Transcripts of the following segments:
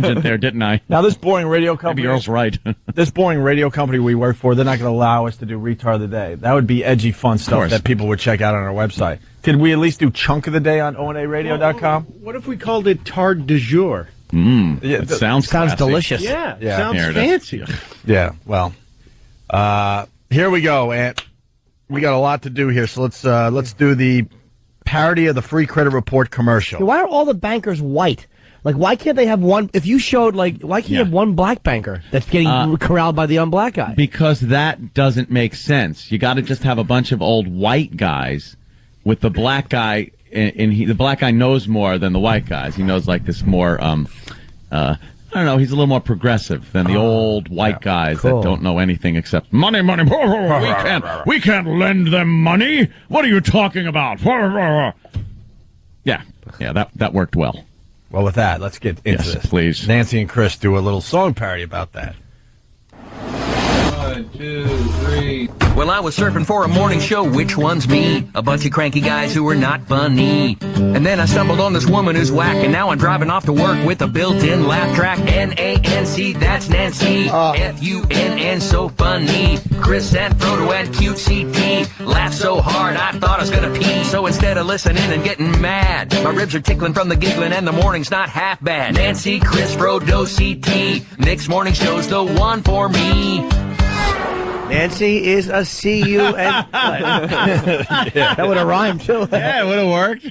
tangent there, didn't I? Now, this boring radio company... Maybe Earl's right. This boring radio company we work for, they're not going to allow us to do Retard of the Day. That would be edgy, fun stuff that people would check out on our website. Could we at least do Chunk of the Day on onaradio.com? What if we called it Tard du Jour? It sounds delicious. Yeah, Here sounds it fancy. Yeah, well, here we go, Ant. We got a lot to do here, so let's do the parody of the Free Credit Report commercial. Why are all the bankers white? Like, why can't they have one? If you showed, like, why can't you have one black banker that's getting corralled by the unblack guy? Because that doesn't make sense. You got to just have a bunch of old white guys with the black guy, and the black guy knows more than the white guys. He knows like this more. I don't know. He's a little more progressive than the old white guys that don't know anything except money, money. We can't lend them money. What are you talking about? Yeah, that worked well. Well, with that, let's get into this. Please. Nancy and Chris do a little song parody about that. 1, 2, 3. Well, I was surfing for a morning show. Which one's me? A bunch of cranky guys who were not funny. And then I stumbled on this woman who's whack, and now I'm driving off to work with a built-in laugh track. N-A-N-C, that's Nancy. F-U-N-N, so funny. Chris and Frodo and cute C-T laughed so hard I thought I was gonna pee. So instead of listening and getting mad, my ribs are tickling from the giggling, and the morning's not half bad. Nancy, Chris, Frodo, C-T. Next morning show's the one for me. Nancy is a C-U and That would have rhymed, too. Yeah, it would have worked.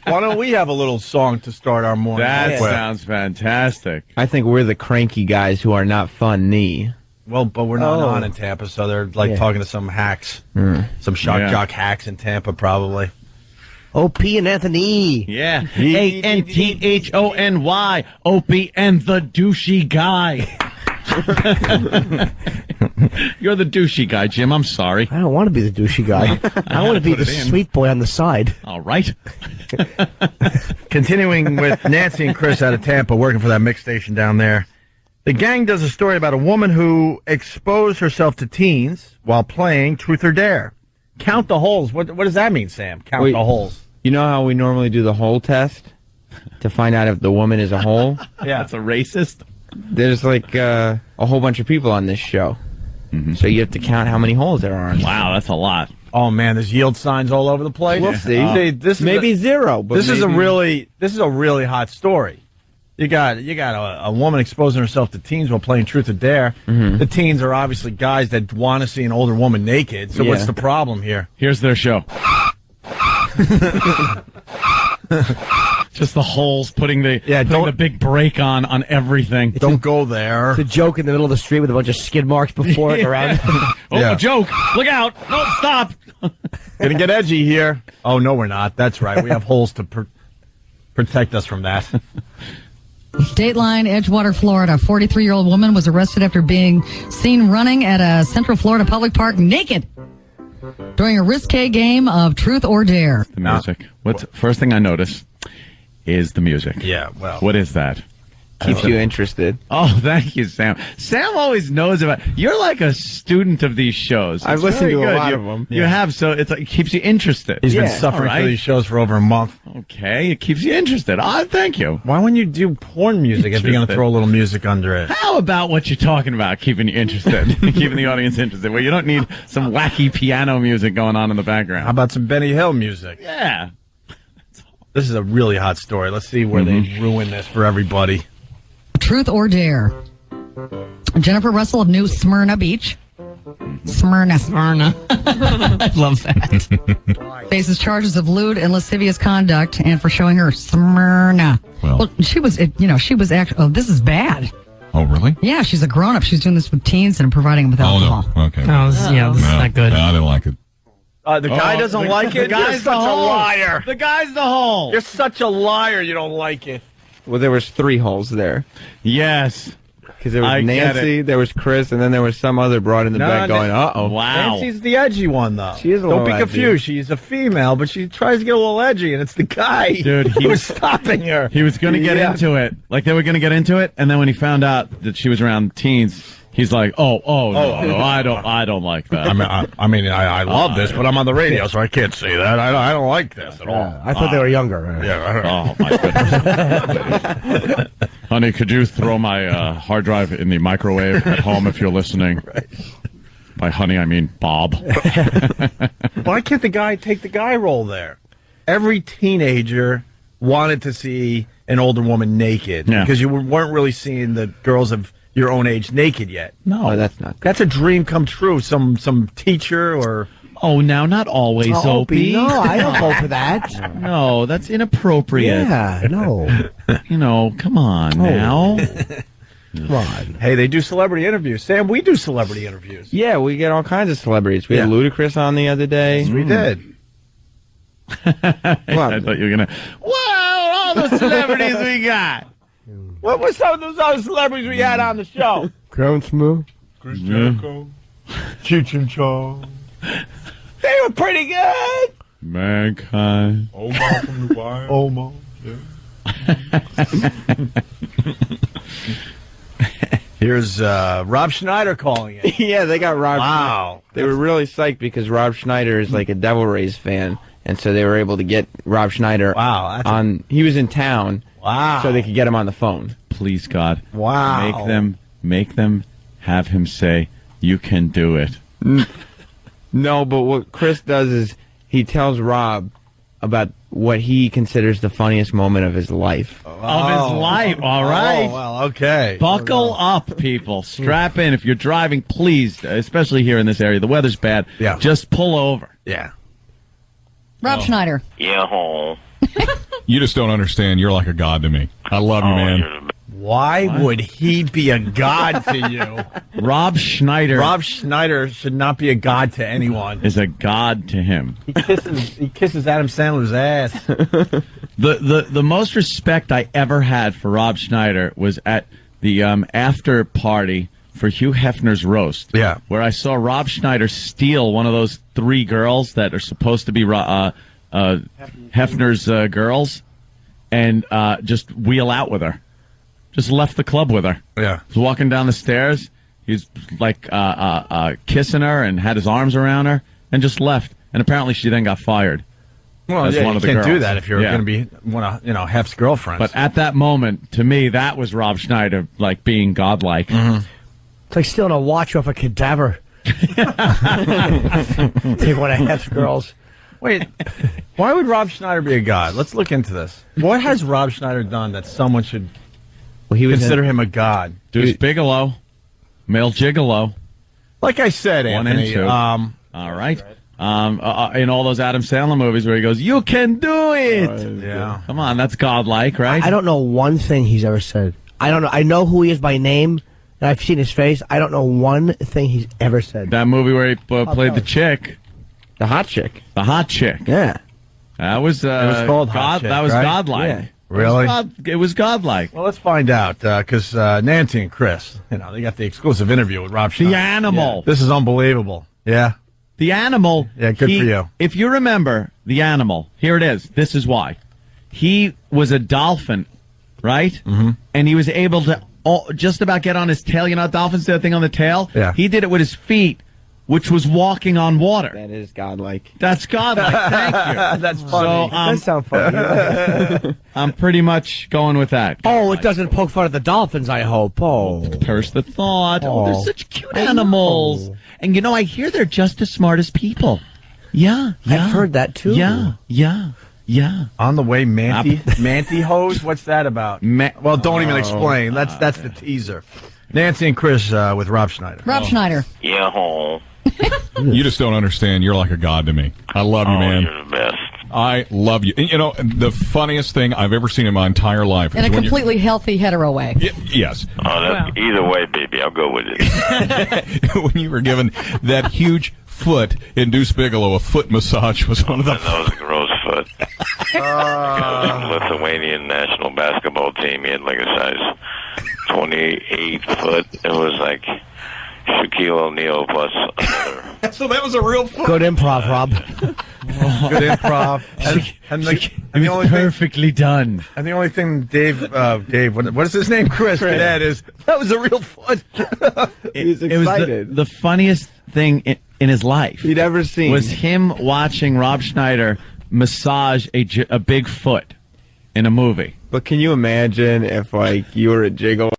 Why don't we have a little song to start our morning? That sounds fantastic. I think we're the cranky guys who are not funny. Well, but we're not on in Tampa, so they're like talking to some hacks. Some shock jock hacks in Tampa, probably. Opie and Anthony. Yeah. A-N-T-H-O-N-Y. Opie and the douchey guy. You're the douchey guy, Jim. I'm sorry. I don't want to be the douchey guy. I want to be the sweet boy on the side. All right. Continuing with Nancy and Chris out of Tampa, working for that mix station down there. The gang does a story about a woman who exposed herself to teens while playing Truth or Dare. Count the holes. What does that mean, Sam? Count the holes. You know how we normally do the hole test to find out if the woman is a hole? Yeah. That's a racist. There's like a whole bunch of people on this show. So you have to count how many holes there are. Wow, that's a lot. Oh man, there's yield signs all over the place. We'll see. This is maybe zero. But this is a really hot story. You got a woman exposing herself to teens while playing Truth or Dare. The teens are obviously guys that want to see an older woman naked. So what's the problem here? Here's their show. Just the holes, putting the big brake on everything. Don't go there. It's a joke in the middle of the street with a bunch of skid marks before it around. A joke. Look out. No, stop. Gonna get edgy here. Oh, no, we're not. That's right. We have holes to protect us from that. Dateline, Edgewater, Florida. A 43-year-old woman was arrested after being seen running at a Central Florida public park naked during a risque game of Truth or Dare. The music. First thing I notice is the music. Yeah, well. What is that? Keeps you interested. Oh, thank you, Sam. Sam always knows about. You're like a student of these shows. I've listened to a lot of them. You have, so it keeps you interested. He's been suffering for these shows for over a month. Okay, it keeps you interested. Thank you. Why wouldn't you do porn music if you're going to throw a little music under it? How about what you're talking about, keeping you interested, keeping the audience interested? Well, you don't need some wacky piano music going on in the background. How about some Benny Hill music? Yeah. This is a really hot story. Let's see where they ruin this for everybody. Truth or Dare. Jennifer Russell of New Smyrna Beach. Smyrna. I love that. Faces charges of lewd and lascivious conduct and for showing her Smyrna. Well, she was actually, this is bad. Oh, really? Yeah, she's a grown-up. She's doing this with teens and providing them with alcohol. No. Okay. Oh, this is not good. No, I didn't like it. The guy doesn't like it? The guy's You're such a liar. The guy's the hole. You're such a liar. You don't like it. Well, there was 3 holes there. Yes. Because there was Nancy, there was Chris, and then there was some other broad in the back going, uh-oh. Wow. Nancy's the edgy one, though. She is a little Don't be confused. She's a female, but she tries to get a little edgy, and it's the guy who was stopping her. He was going to get into it. Like, they were going to get into it, and then when he found out that she was around teens, He's like, no, I don't like that. I love this, but I'm on the radio, so I can't say that. I don't like this at all. I thought they were younger. Oh my goodness. Honey, could you throw my hard drive in the microwave at home if you're listening? Right. By honey, I mean Bob. Why can't the guy take the guy role there? Every teenager wanted to see an older woman naked because you weren't really seeing the girls of your own age naked yet. No, that's not. That's a dream come true. Some teacher or... Oh, now, not always, Opie. No, I don't go for that. No, that's inappropriate. Yeah, no. Come on now. Come on. Hey, they do celebrity interviews. Sam, we do celebrity interviews. Yeah, we get all kinds of celebrities. We had Ludacris on the other day. Yes, we did. I thought you were going to... Wow, all the celebrities we got. What were some of those other celebrities we had on the show? Crown Smooth. Chris Jericho. Cheech and Chong. They were pretty good. Mankind. Omar from the Wire. Omar. Yeah. Here's Rob Schneider calling it. Yeah, they got Rob. Wow. They were really psyched because Rob Schneider is like a Devil Rays fan, and so they were able to get Rob Schneider on. He was in town. Wow. So they could get him on the phone. Please, God. Wow. Make them have him say, "You can do it." No, but what Chris does is he tells Rob about what he considers the funniest moment of his life. Of his life, all right. Oh, well, okay. Buckle up, people. Strap in. If you're driving, please, especially here in this area, the weather's bad. Yeah. Just pull over. Yeah. Rob Schneider. Yeah. You just don't understand. You're like a god to me. I love you, man. Why would he be a god to you? Rob Schneider. Rob Schneider should not be a god to anyone. Is a god to him. He kisses Adam Sandler's ass. The most respect I ever had for Rob Schneider was at the after party for Hugh Hefner's roast. Yeah. Where I saw Rob Schneider steal one of those 3 girls that are supposed to be Hefner's girls and just wheel out with her. Just left the club with her. Yeah. Was walking down the stairs. He's like kissing her and had his arms around her and just left. And apparently she then got fired. Well, as one of the you can't do girls. that if you're going to be one of Hef's girlfriends. But at that moment, to me, that was Rob Schneider like being godlike. Mm-hmm. It's like stealing a watch off a cadaver. Take one of Hef's girls. Wait, why would Rob Schneider be a god? Let's look into this. What has Rob Schneider done that someone should consider him a god? Deuce Bigelow, male gigolo. Like I said, 1 Anthony. and 2. All right. In all those Adam Sandler movies where he goes, "You can do it." Yeah. Come on, that's godlike, right? I don't know one thing he's ever said. I don't know. I know who he is by name, and I've seen his face. I don't know one thing he's ever said. That movie where he played the chick. The hot chick. The hot chick. Yeah. That was, it was called Hot Chick, that was right? godlike. Yeah. Really? It was godlike. Well, let's find out, because Nancy and Chris, they got the exclusive interview with Rob Schneider. The animal. Yeah. This is unbelievable. Yeah. The animal. Yeah, good for you. If you remember the animal, here it is. This is why. He was a dolphin, right? Mm-hmm. And he was able to just about get on his tail. You know how dolphins do that thing on the tail? Yeah. He did it with his feet, which was walking on water. That is godlike. That's godlike. Thank you. That's funny. So, That sounds funny. I'm pretty much going with that. Oh, it doesn't poke fun at the dolphins, I hope. Oh. Curse the thought. Oh. They're such cute animals. And, I hear they're just as smart as people. Yeah. I've heard that, too. Yeah. On the way, Manti hose? What's that about? Well, don't even explain. That's the teaser. Nancy and Chris with Rob Schneider. Rob Schneider. Yeah. You just don't understand. You're like a god to me. I love you, man. You're the best. I love you. And, the funniest thing I've ever seen in my entire life. In is a when completely healthy hetero way. Yes. Either way, baby, I'll go with it. When you were given that huge foot in Deuce Bigelow, a foot massage was one of the... That was a gross foot. The Lithuanian national basketball team, he had like a size 28 foot. It was like, Shaquille O'Neal plus another. So that was a real foot. Good improv, Rob. Good improv. And It was perfectly done. And the only thing Dave, what is his name? Chris. That is, that was a real foot. He's It was excited. the funniest thing in his life He'd ever seen. was him watching Rob Schneider massage a big foot in a movie. But can you imagine if, like, you were a gigolo